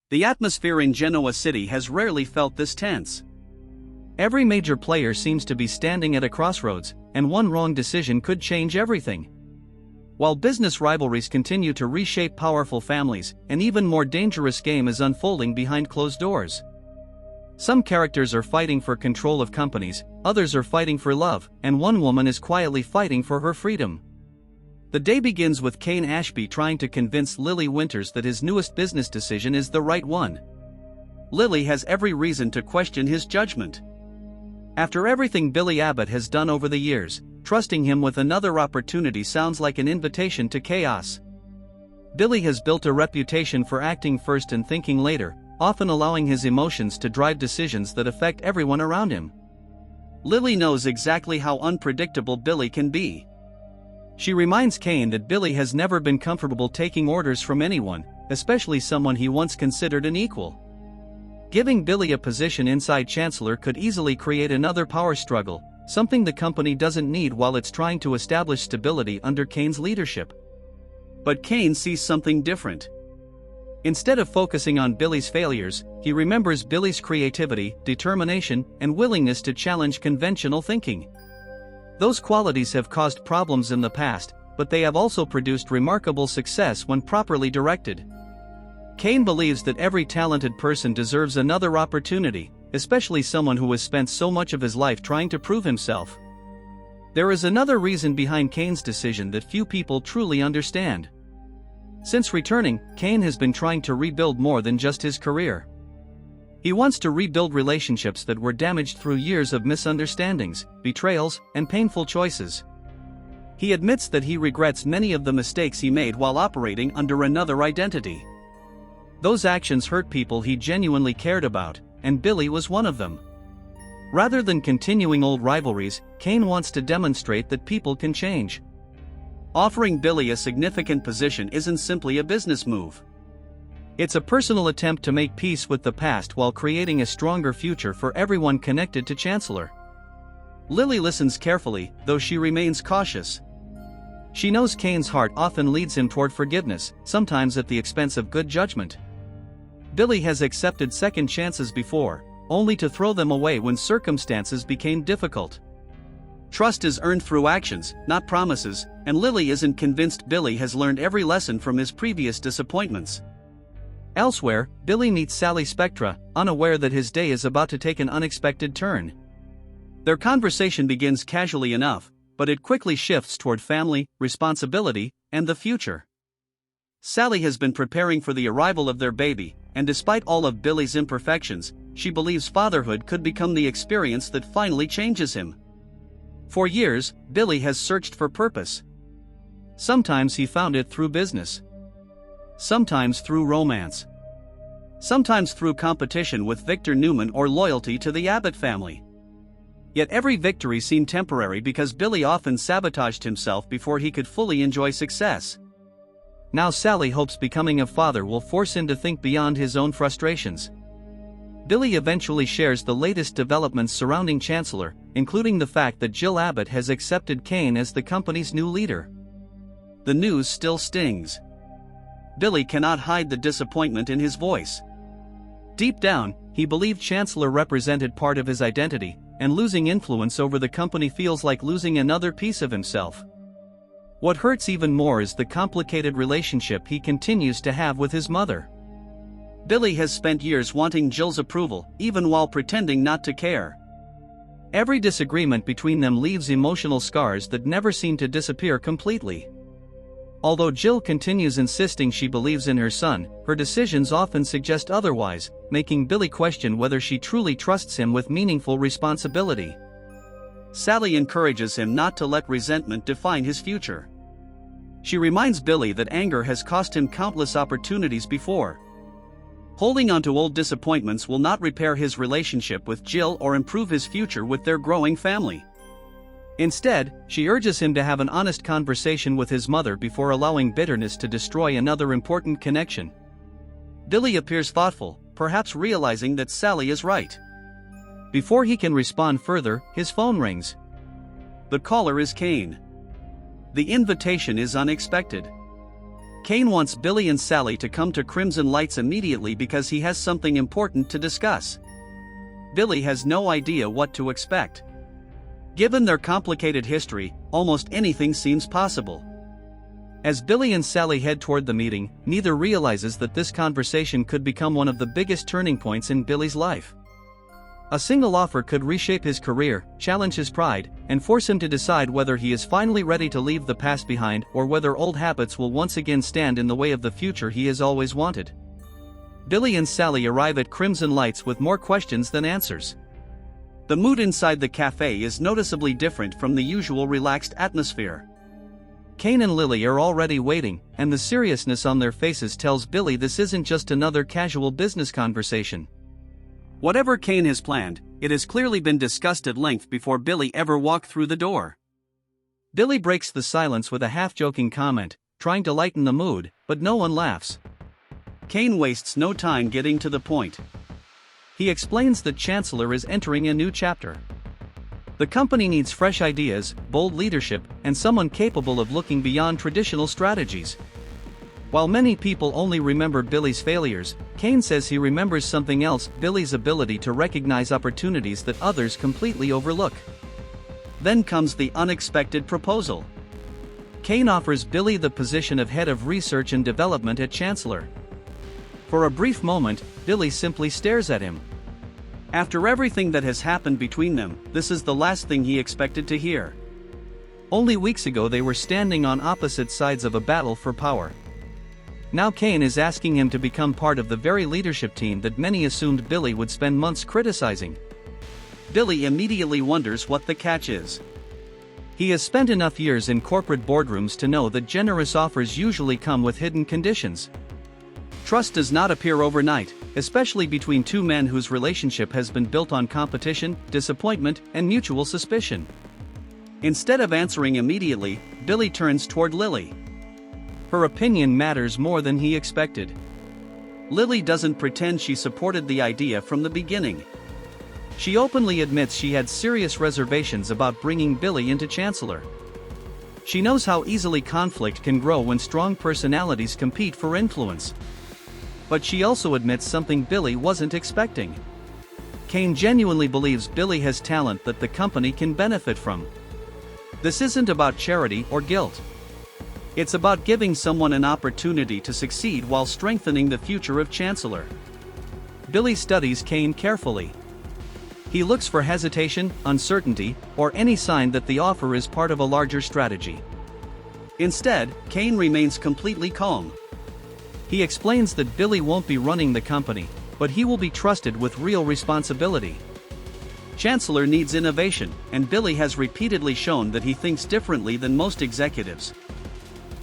The atmosphere in Genoa City has rarely felt this tense. Every major player seems to be standing at a crossroads, and one wrong decision could change everything. While business rivalries continue to reshape powerful families, an even more dangerous game is unfolding behind closed doors. Some characters are fighting for control of companies, others are fighting for love, and one woman is quietly fighting for her freedom. The day begins with Cane Ashby trying to convince Lily Winters that his newest business decision is the right one. Lily has every reason to question his judgment. After everything Billy Abbott has done over the years, trusting him with another opportunity sounds like an invitation to chaos. Billy has built a reputation for acting first and thinking later, often allowing his emotions to drive decisions that affect everyone around him. Lily knows exactly how unpredictable Billy can be. She reminds Cane that Billy has never been comfortable taking orders from anyone, especially someone he once considered an equal. Giving Billy a position inside Chancellor could easily create another power struggle, something the company doesn't need while it's trying to establish stability under Cane's leadership. But Cane sees something different. Instead of focusing on Billy's failures, he remembers Billy's creativity, determination, and willingness to challenge conventional thinking. Those qualities have caused problems in the past, but they have also produced remarkable success when properly directed. Cane believes that every talented person deserves another opportunity, especially someone who has spent so much of his life trying to prove himself. There is another reason behind Cane's decision that few people truly understand. Since returning, Cane has been trying to rebuild more than just his career. He wants to rebuild relationships that were damaged through years of misunderstandings, betrayals, and painful choices. He admits that he regrets many of the mistakes he made while operating under another identity. Those actions hurt people he genuinely cared about, and Billy was one of them. Rather than continuing old rivalries, Cane wants to demonstrate that people can change. Offering Billy a significant position isn't simply a business move. It's a personal attempt to make peace with the past while creating a stronger future for everyone connected to Chancellor. Lily listens carefully, though she remains cautious. She knows Cane's heart often leads him toward forgiveness, sometimes at the expense of good judgment. Billy has accepted second chances before, only to throw them away when circumstances became difficult. Trust is earned through actions, not promises, and Lily isn't convinced Billy has learned every lesson from his previous disappointments. Elsewhere, Billy meets Sally Spectra, unaware that his day is about to take an unexpected turn. Their conversation begins casually enough, but it quickly shifts toward family, responsibility, and the future. Sally has been preparing for the arrival of their baby, and despite all of Billy's imperfections, she believes fatherhood could become the experience that finally changes him. For years, Billy has searched for purpose. Sometimes he found it through business. Sometimes through romance. Sometimes through competition with Victor Newman or loyalty to the Abbott family. Yet every victory seemed temporary because Billy often sabotaged himself before he could fully enjoy success. Now Sally hopes becoming a father will force him to think beyond his own frustrations. Billy eventually shares the latest developments surrounding Chancellor, including the fact that Jill Abbott has accepted Cane as the company's new leader. The news still stings. Billy cannot hide the disappointment in his voice. Deep down, he believed Chancellor represented part of his identity, and losing influence over the company feels like losing another piece of himself. What hurts even more is the complicated relationship he continues to have with his mother. Billy has spent years wanting Jill's approval, even while pretending not to care. Every disagreement between them leaves emotional scars that never seem to disappear completely. Although Jill continues insisting she believes in her son, her decisions often suggest otherwise, making Billy question whether she truly trusts him with meaningful responsibility. Sally encourages him not to let resentment define his future. She reminds Billy that anger has cost him countless opportunities before. Holding on to old disappointments will not repair his relationship with Jill or improve his future with their growing family. Instead, she urges him to have an honest conversation with his mother before allowing bitterness to destroy another important connection. Billy appears thoughtful, perhaps realizing that Sally is right. Before he can respond further, his phone rings. The caller is Cane. The invitation is unexpected. Cane wants Billy and Sally to come to Crimson Lights immediately because he has something important to discuss. Billy has no idea what to expect. Given their complicated history, almost anything seems possible. As Billy and Sally head toward the meeting, neither realizes that this conversation could become one of the biggest turning points in Billy's life. A single offer could reshape his career, challenge his pride, and force him to decide whether he is finally ready to leave the past behind or whether old habits will once again stand in the way of the future he has always wanted. Billy and Sally arrive at Crimson Lights with more questions than answers. The mood inside the cafe is noticeably different from the usual relaxed atmosphere. Cane and Lily are already waiting, and the seriousness on their faces tells Billy this isn't just another casual business conversation. Whatever Cane has planned, it has clearly been discussed at length before Billy ever walked through the door. Billy breaks the silence with a half-joking comment, trying to lighten the mood, but no one laughs. Cane wastes no time getting to the point. He explains that Chancellor is entering a new chapter. The company needs fresh ideas, bold leadership, and someone capable of looking beyond traditional strategies. While many people only remember Billy's failures, Cane says he remembers something else: Billy's ability to recognize opportunities that others completely overlook. Then comes the unexpected proposal. Cane offers Billy the position of head of research and development at Chancellor. For a brief moment, Billy simply stares at him. After everything that has happened between them, this is the last thing he expected to hear. Only weeks ago they were standing on opposite sides of a battle for power. Now Cane is asking him to become part of the very leadership team that many assumed Billy would spend months criticizing. Billy immediately wonders what the catch is. He has spent enough years in corporate boardrooms to know that generous offers usually come with hidden conditions. Trust does not appear overnight, especially between two men whose relationship has been built on competition, disappointment, and mutual suspicion. Instead of answering immediately, Billy turns toward Lily. Her opinion matters more than he expected. Lily doesn't pretend she supported the idea from the beginning. She openly admits she had serious reservations about bringing Billy into Chancellor. She knows how easily conflict can grow when strong personalities compete for influence. But she also admits something Billy wasn't expecting. Cane genuinely believes Billy has talent that the company can benefit from. This isn't about charity or guilt. It's about giving someone an opportunity to succeed while strengthening the future of Chancellor. Billy studies Cane carefully. He looks for hesitation, uncertainty, or any sign that the offer is part of a larger strategy. Instead, Cane remains completely calm. He explains that Billy won't be running the company, but he will be trusted with real responsibility. Chancellor needs innovation, and Billy has repeatedly shown that he thinks differently than most executives.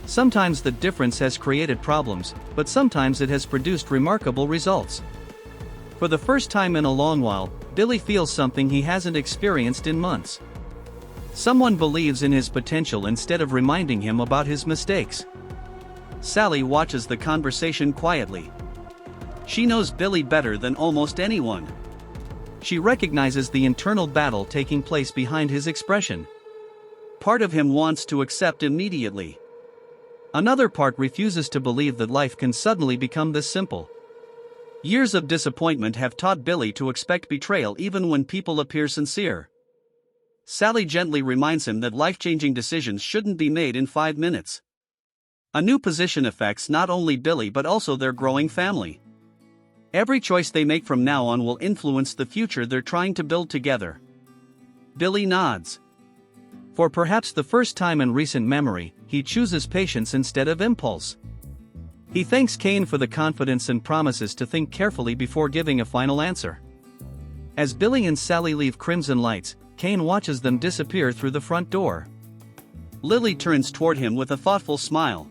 Sometimes the difference has created problems, but sometimes it has produced remarkable results. For the first time in a long while, Billy feels something he hasn't experienced in months. Someone believes in his potential instead of reminding him about his mistakes. Sally watches the conversation quietly. She knows Billy better than almost anyone. She recognizes the internal battle taking place behind his expression. Part of him wants to accept immediately. Another part refuses to believe that life can suddenly become this simple. Years of disappointment have taught Billy to expect betrayal even when people appear sincere. Sally gently reminds him that life-changing decisions shouldn't be made in 5 minutes. A new position affects not only Billy but also their growing family. Every choice they make from now on will influence the future they're trying to build together. Billy nods. For perhaps the first time in recent memory, he chooses patience instead of impulse. He thanks Cane for the confidence and promises to think carefully before giving a final answer. As Billy and Sally leave Crimson Lights, Cane watches them disappear through the front door. Lily turns toward him with a thoughtful smile.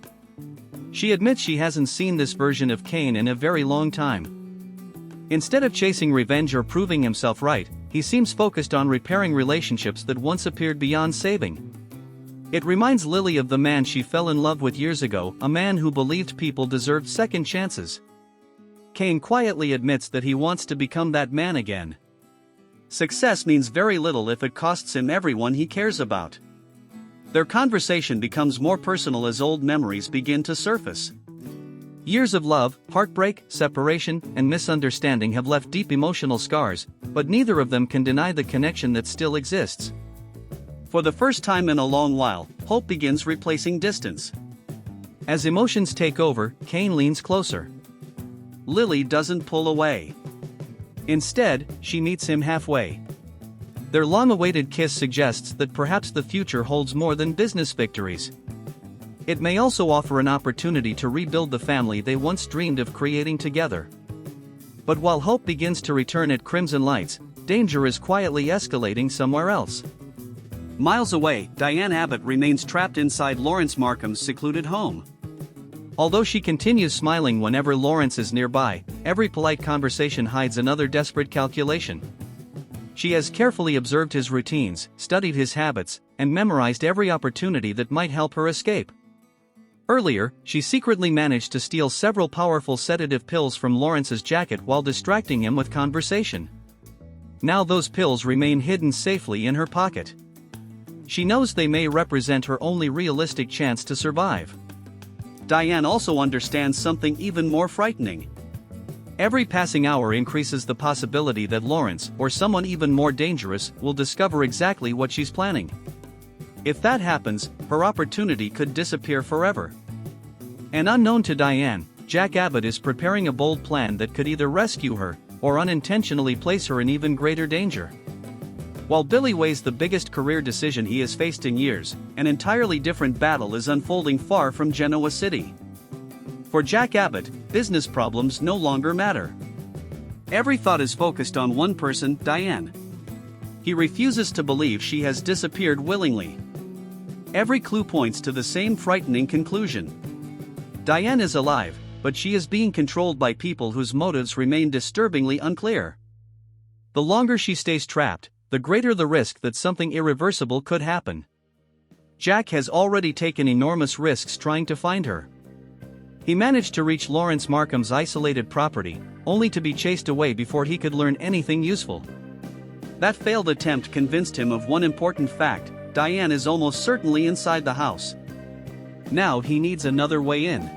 She admits she hasn't seen this version of Cane in a very long time. Instead of chasing revenge or proving himself right, he seems focused on repairing relationships that once appeared beyond saving. It reminds Lily of the man she fell in love with years ago, a man who believed people deserved second chances. Cane quietly admits that he wants to become that man again. Success means very little if it costs him everyone he cares about. Their conversation becomes more personal as old memories begin to surface. Years of love, heartbreak, separation, and misunderstanding have left deep emotional scars, but neither of them can deny the connection that still exists. For the first time in a long while, hope begins replacing distance. As emotions take over, Cane leans closer. Lily doesn't pull away. Instead, she meets him halfway. Their long-awaited kiss suggests that perhaps the future holds more than business victories. It may also offer an opportunity to rebuild the family they once dreamed of creating together. But while hope begins to return at Crimson Lights, danger is quietly escalating somewhere else. Miles away, Diane Abbott remains trapped inside Laurence Markham's secluded home. Although she continues smiling whenever Laurence is nearby, every polite conversation hides another desperate calculation. She has carefully observed his routines, studied his habits, and memorized every opportunity that might help her escape. Earlier, she secretly managed to steal several powerful sedative pills from Laurence's jacket while distracting him with conversation. Now those pills remain hidden safely in her pocket. She knows they may represent her only realistic chance to survive. Diane also understands something even more frightening. Every passing hour increases the possibility that Laurence, or someone even more dangerous, will discover exactly what she's planning. If that happens, her opportunity could disappear forever. And unknown to Diane, Jack Abbott is preparing a bold plan that could either rescue her, or unintentionally place her in even greater danger. While Billy weighs the biggest career decision he has faced in years, an entirely different battle is unfolding far from Genoa City. For Jack Abbott, business problems no longer matter. Every thought is focused on one person, Diane. He refuses to believe she has disappeared willingly. Every clue points to the same frightening conclusion. Diane is alive, but she is being controlled by people whose motives remain disturbingly unclear. The longer she stays trapped, the greater the risk that something irreversible could happen. Jack has already taken enormous risks trying to find her. He managed to reach Laurence Markham's isolated property, only to be chased away before he could learn anything useful. That failed attempt convinced him of one important fact: Diane is almost certainly inside the house. Now he needs another way in.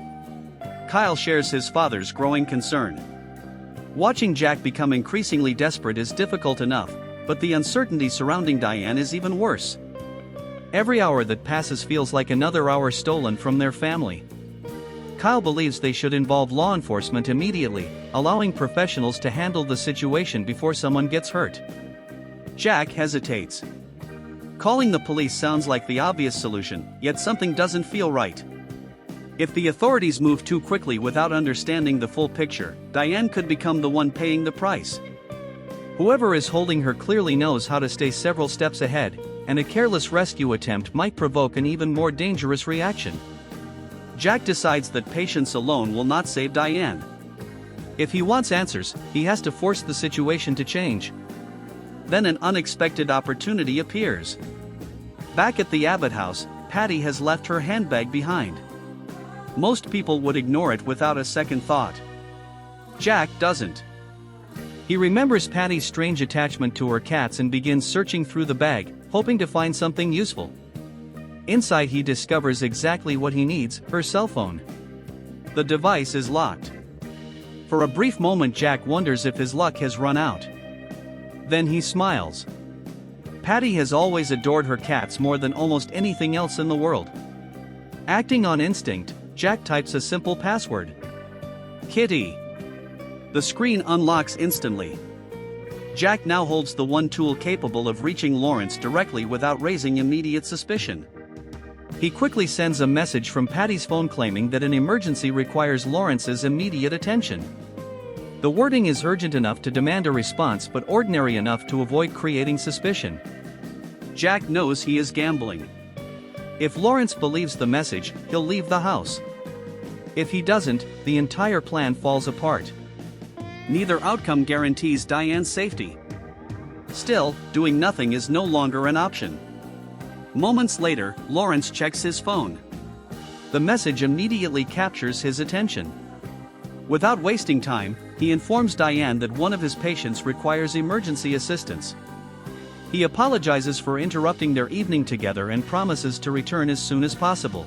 Kyle shares his father's growing concern. Watching Jack become increasingly desperate is difficult enough, but the uncertainty surrounding Diane is even worse. Every hour that passes feels like another hour stolen from their family. Kyle believes they should involve law enforcement immediately, allowing professionals to handle the situation before someone gets hurt. Jack hesitates. Calling the police sounds like the obvious solution, yet something doesn't feel right. If the authorities move too quickly without understanding the full picture, Diane could become the one paying the price. Whoever is holding her clearly knows how to stay several steps ahead, and a careless rescue attempt might provoke an even more dangerous reaction. Jack decides that patience alone will not save Diane. If he wants answers, he has to force the situation to change. Then an unexpected opportunity appears. Back at the Abbott house, Patty has left her handbag behind. Most people would ignore it without a second thought. Jack doesn't. He remembers Patty's strange attachment to her cats and begins searching through the bag, hoping to find something useful. Inside he discovers exactly what he needs: her cell phone. The device is locked. For a brief moment Jack wonders if his luck has run out. Then he smiles. Patty has always adored her cats more than almost anything else in the world. Acting on instinct, Jack types a simple password: Kitty. The screen unlocks instantly. Jack now holds the one tool capable of reaching Laurence directly without raising immediate suspicion. He quickly sends a message from Patty's phone claiming that an emergency requires Laurence's immediate attention. The wording is urgent enough to demand a response but ordinary enough to avoid creating suspicion. Jack knows he is gambling. If Laurence believes the message, he'll leave the house. If he doesn't, the entire plan falls apart. Neither outcome guarantees Diane's safety. Still, doing nothing is no longer an option. Moments later, Laurence checks his phone. The message immediately captures his attention. Without wasting time, he informs Diane that one of his patients requires emergency assistance. He apologizes for interrupting their evening together and promises to return as soon as possible.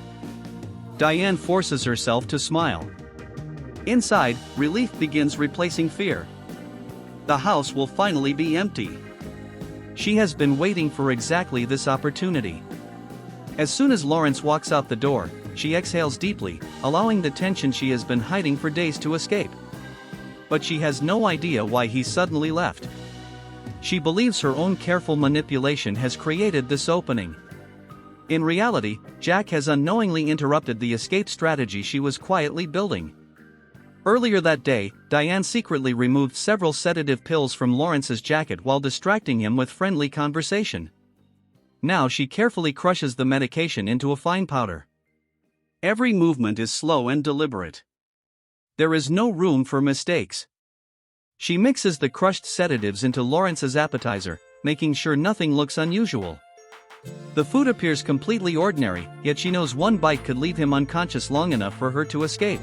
Diane forces herself to smile. Inside, relief begins replacing fear. The house will finally be empty. She has been waiting for exactly this opportunity. As soon as Laurence walks out the door, she exhales deeply, allowing the tension she has been hiding for days to escape. But she has no idea why he suddenly left. She believes her own careful manipulation has created this opening. In reality, Jack has unknowingly interrupted the escape strategy she was quietly building. Earlier that day, Diane secretly removed several sedative pills from Laurence's jacket while distracting him with friendly conversation. Now she carefully crushes the medication into a fine powder. Every movement is slow and deliberate. There is no room for mistakes. She mixes the crushed sedatives into Laurence's appetizer, making sure nothing looks unusual. The food appears completely ordinary, yet she knows one bite could leave him unconscious long enough for her to escape.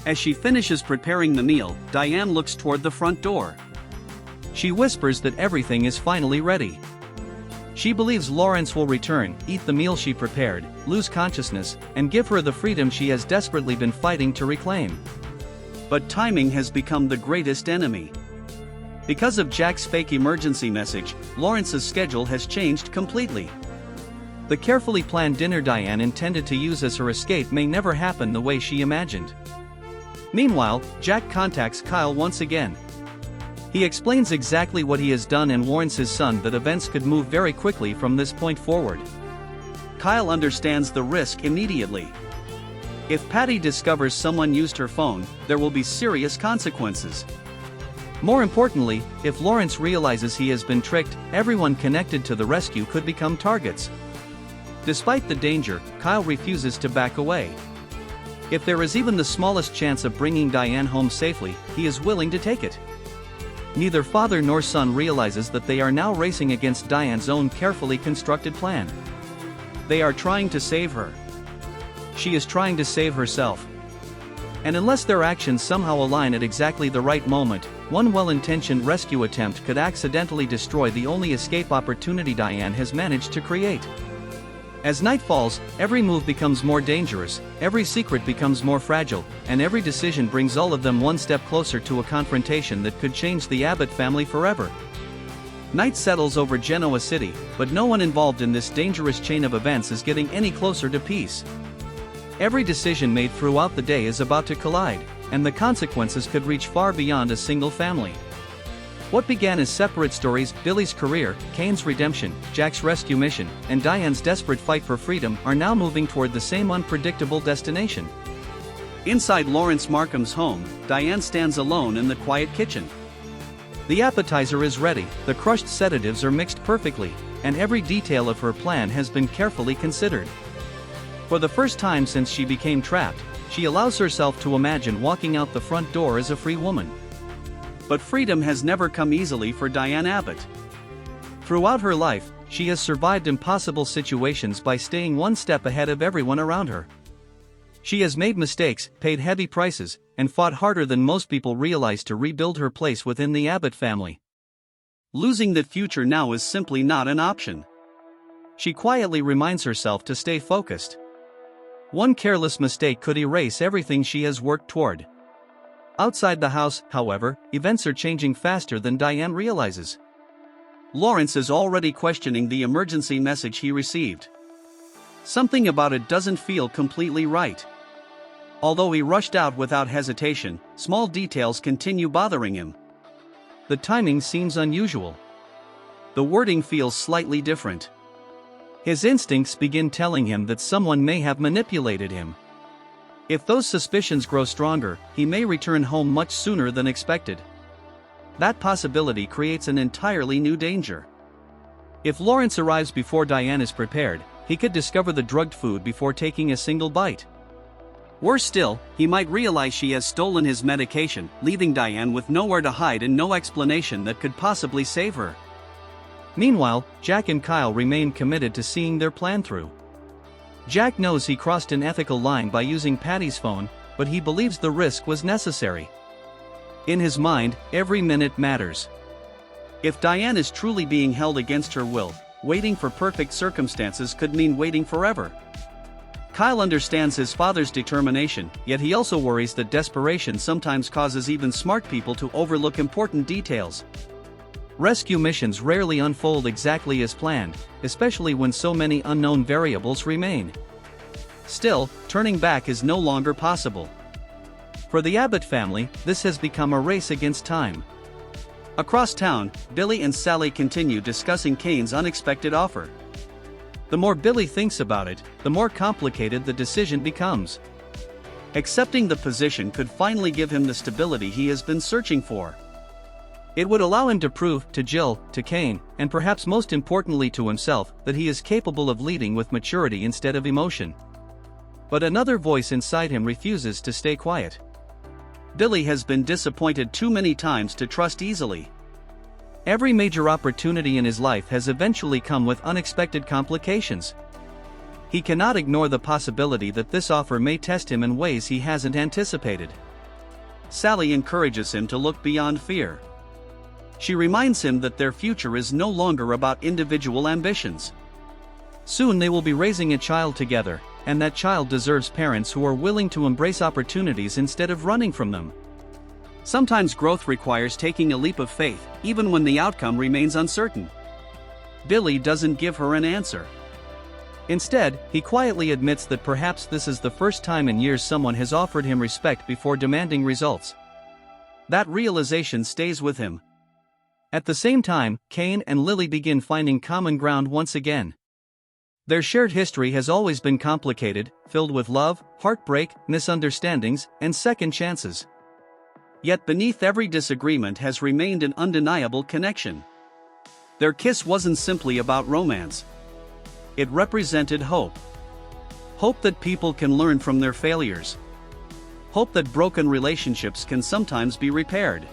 As she finishes preparing the meal, Diane looks toward the front door. She whispers that everything is finally ready. She believes Laurence will return, eat the meal she prepared, lose consciousness, and give her the freedom she has desperately been fighting to reclaim. But timing has become the greatest enemy. Because of Jack's fake emergency message, Laurence's schedule has changed completely. The carefully planned dinner Diane intended to use as her escape may never happen the way she imagined. Meanwhile, Jack contacts Kyle once again. He explains exactly what he has done and warns his son that events could move very quickly from this point forward. Kyle understands the risk immediately. If Patty discovers someone used her phone, there will be serious consequences. More importantly, if Laurence realizes he has been tricked, everyone connected to the rescue could become targets. Despite the danger, Kyle refuses to back away. If there is even the smallest chance of bringing Diane home safely, he is willing to take it. Neither father nor son realizes that they are now racing against Diane's own carefully constructed plan. They are trying to save her. She is trying to save herself. And unless their actions somehow align at exactly the right moment, one well-intentioned rescue attempt could accidentally destroy the only escape opportunity Diane has managed to create. As night falls, every move becomes more dangerous, every secret becomes more fragile, and every decision brings all of them one step closer to a confrontation that could change the Abbott family forever. Night settles over Genoa City, but no one involved in this dangerous chain of events is getting any closer to peace. Every decision made throughout the day is about to collide, and the consequences could reach far beyond a single family. What began as separate stories, Billy's career, Cane's redemption, Jack's rescue mission, and Diane's desperate fight for freedom, are now moving toward the same unpredictable destination. Inside Laurence Markham's home, Diane stands alone in the quiet kitchen. The appetizer is ready, the crushed sedatives are mixed perfectly, and every detail of her plan has been carefully considered. For the first time since she became trapped, she allows herself to imagine walking out the front door as a free woman. But freedom has never come easily for Diane Abbott. Throughout her life, she has survived impossible situations by staying one step ahead of everyone around her. She has made mistakes, paid heavy prices, and fought harder than most people realize to rebuild her place within the Abbott family. Losing that future now is simply not an option. She quietly reminds herself to stay focused. One careless mistake could erase everything she has worked toward. Outside the house, however, events are changing faster than Diane realizes. Laurence is already questioning the emergency message he received. Something about it doesn't feel completely right. Although he rushed out without hesitation, small details continue bothering him. The timing seems unusual. The wording feels slightly different. His instincts begin telling him that someone may have manipulated him. If those suspicions grow stronger, he may return home much sooner than expected. That possibility creates an entirely new danger. If Laurence arrives before Diane is prepared, he could discover the drugged food before taking a single bite. Worse still, he might realize she has stolen his medication, leaving Diane with nowhere to hide and no explanation that could possibly save her. Meanwhile, Jack and Kyle remain committed to seeing their plan through. Jack knows he crossed an ethical line by using Patty's phone, but he believes the risk was necessary. In his mind, every minute matters. If Diane is truly being held against her will, waiting for perfect circumstances could mean waiting forever. Kyle understands his father's determination, yet he also worries that desperation sometimes causes even smart people to overlook important details. Rescue missions rarely unfold exactly as planned, especially when so many unknown variables remain. Still, turning back is no longer possible. For the Abbott family, this has become a race against time. Across town, Billy and Sally continue discussing Cane's unexpected offer. The more Billy thinks about it, the more complicated the decision becomes. Accepting the position could finally give him the stability he has been searching for. It would allow him to prove to Jill, to Cane, and perhaps most importantly to himself, that he is capable of leading with maturity instead of emotion. But another voice inside him refuses to stay quiet. Billy has been disappointed too many times to trust easily. Every major opportunity in his life has eventually come with unexpected complications. He cannot ignore the possibility that this offer may test him in ways he hasn't anticipated. Sally encourages him to look beyond fear. She reminds him that their future is no longer about individual ambitions. Soon they will be raising a child together, and that child deserves parents who are willing to embrace opportunities instead of running from them. Sometimes growth requires taking a leap of faith, even when the outcome remains uncertain. Billy doesn't give her an answer. Instead, he quietly admits that perhaps this is the first time in years someone has offered him respect before demanding results. That realization stays with him. At the same time, Cane and Lily begin finding common ground once again. Their shared history has always been complicated, filled with love, heartbreak, misunderstandings, and second chances. Yet beneath every disagreement has remained an undeniable connection. Their kiss wasn't simply about romance. It represented hope. Hope that people can learn from their failures. Hope that broken relationships can sometimes be repaired.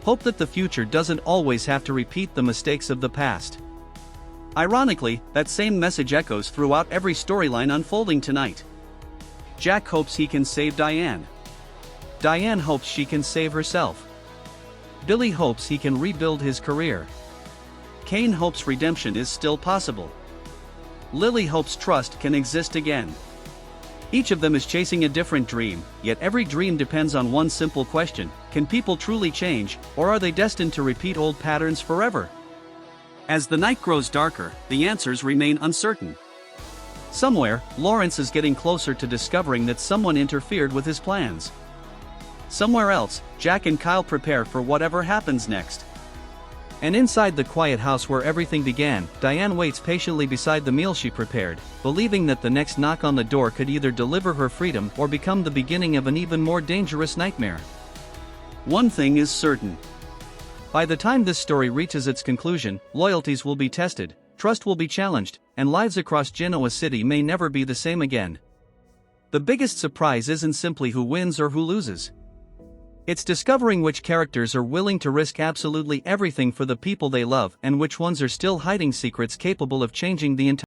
Hope that the future doesn't always have to repeat the mistakes of the past. Ironically, that same message echoes throughout every storyline unfolding tonight. Jack hopes he can save Diane. Diane hopes she can save herself. Billy hopes he can rebuild his career. Cane hopes redemption is still possible. Lily hopes trust can exist again. Each of them is chasing a different dream, yet every dream depends on one simple question: can people truly change, or are they destined to repeat old patterns forever? As the night grows darker, the answers remain uncertain. Somewhere, Laurence is getting closer to discovering that someone interfered with his plans. Somewhere else, Jack and Kyle prepare for whatever happens next. And inside the quiet house where everything began, Diane waits patiently beside the meal she prepared, believing that the next knock on the door could either deliver her freedom or become the beginning of an even more dangerous nightmare. One thing is certain. By the time this story reaches its conclusion, loyalties will be tested, trust will be challenged, and lives across Genoa City may never be the same again. The biggest surprise isn't simply who wins or who loses. It's discovering which characters are willing to risk absolutely everything for the people they love and which ones are still hiding secrets capable of changing the entire